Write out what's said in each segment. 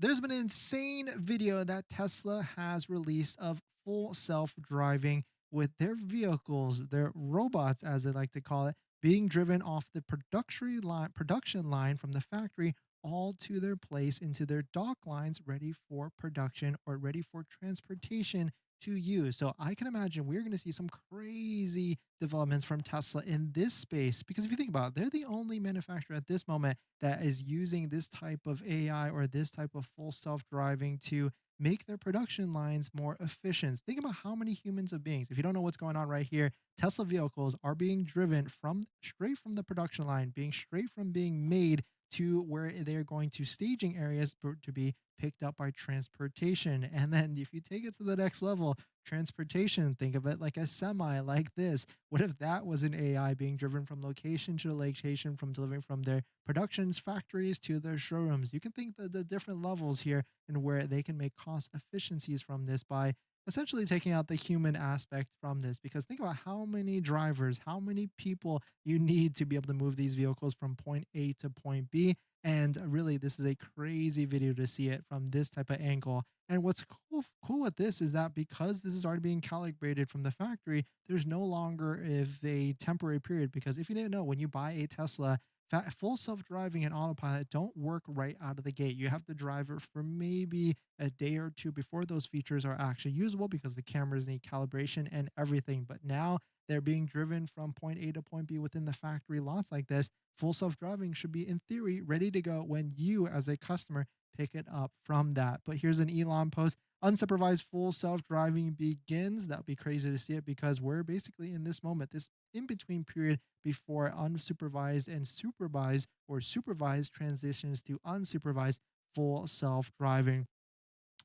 There's been an insane video that Tesla has released of full self-driving with their vehicles, their robots, as they like to call it, being driven off the production line from the factory all to their place into their dock lines ready for production or ready for transportation to use. So I can imagine we're going to see some crazy developments from Tesla in this space because if you think about it, they're the only manufacturer at this moment that is using this type of AI or this type of full self-driving to make their production lines more efficient. Think about how many humans of beings. If you don't know what's going on right here, Tesla vehicles are being driven from straight from the production line, being straight from being made to where they're going to staging areas to be picked up by transportation. And then if you take it to the next level, transportation, think of it like a semi like this. What if that was an AI being driven from location to location, from delivering from their productions factories to their showrooms? You can think the different levels here and where they can make cost efficiencies from this by essentially taking out the human aspect from this. Because think about how many drivers, how many people you need to be able to move these vehicles from point A to point B. And really, this is a crazy video to see it from this type of angle. And what's cool with this is that because this is already being calibrated from the factory, there's no longer if a temporary period. Because if you didn't know, when you buy a Tesla, full self-driving and autopilot don't work right out of the gate. You have to drive it for maybe a day or two before those features are actually usable because the cameras need calibration and everything. But now they're being driven from point A to point B within the factory lots like this. Full self-driving should be in theory ready to go when you as a customer pick it up from that. But here's an Elon post. Unsupervised full self-driving begins. That would be crazy to see it because we're basically in this moment, this in between period before unsupervised and supervised or supervised transitions to unsupervised full self-driving.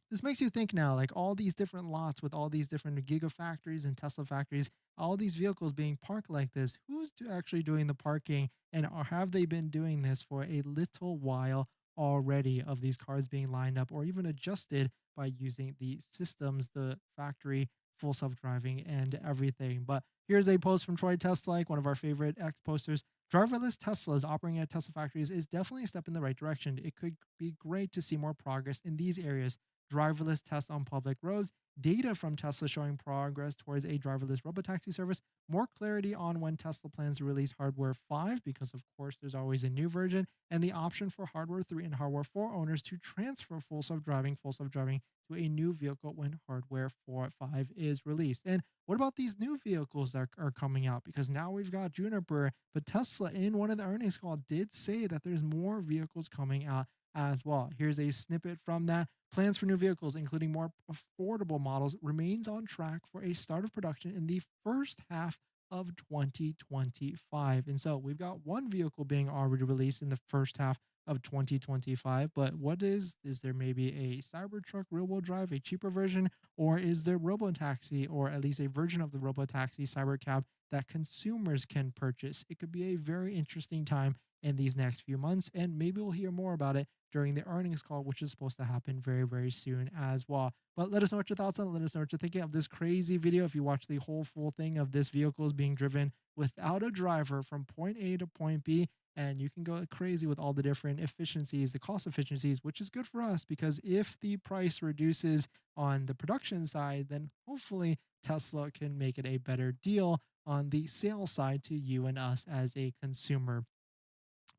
This makes you think now, like all these different lots with all these different gigafactories and Tesla factories, all these vehicles being parked like this. Who's actually doing the parking, and have they been doing this for a little while already? Of these cars being lined up or even adjusted by using the systems, the factory full self-driving and everything. But here's a post from Troy Tesla, like one of our favorite X posters. Driverless Teslas operating at Tesla factories is definitely a step in the right direction. It could be great to see more progress in these areas. Driverless tests on public roads, data from Tesla showing progress towards a driverless robotaxi service, more clarity on when Tesla plans to release hardware 5, because of course there's always a new version, and the option for hardware 3 and hardware 4 owners to transfer full self-driving to a new vehicle when hardware 4 5 is released. And what about these new vehicles that are coming out? Because now we've got Juniper, but Tesla in one of the earnings call did say that there's more vehicles coming out as well. Here's a snippet from that. Plans for new vehicles, including more affordable models, remains on track for a start of production in the first half of 2025. And so we've got one vehicle being already released in the first half of 2025. But what is there maybe a Cybertruck rear-wheel drive, a cheaper version, or is there Robotaxi, or at least a version of the Robotaxi Cybercab that consumers can purchase? It could be a very interesting time in these next few months, and maybe we'll hear more about it during the earnings call, which is supposed to happen very, very soon as well. But let us know what your thoughts on it. Let us know what you're thinking of this crazy video. If you watch the whole full thing of this vehicle is being driven without a driver from point A to point B, and you can go crazy with all the different efficiencies, the cost efficiencies, which is good for us because if the price reduces on the production side, then hopefully Tesla can make it a better deal on the sales side to you and us as a consumer.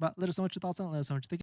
But let us know what your thoughts on it. Let us know what you think.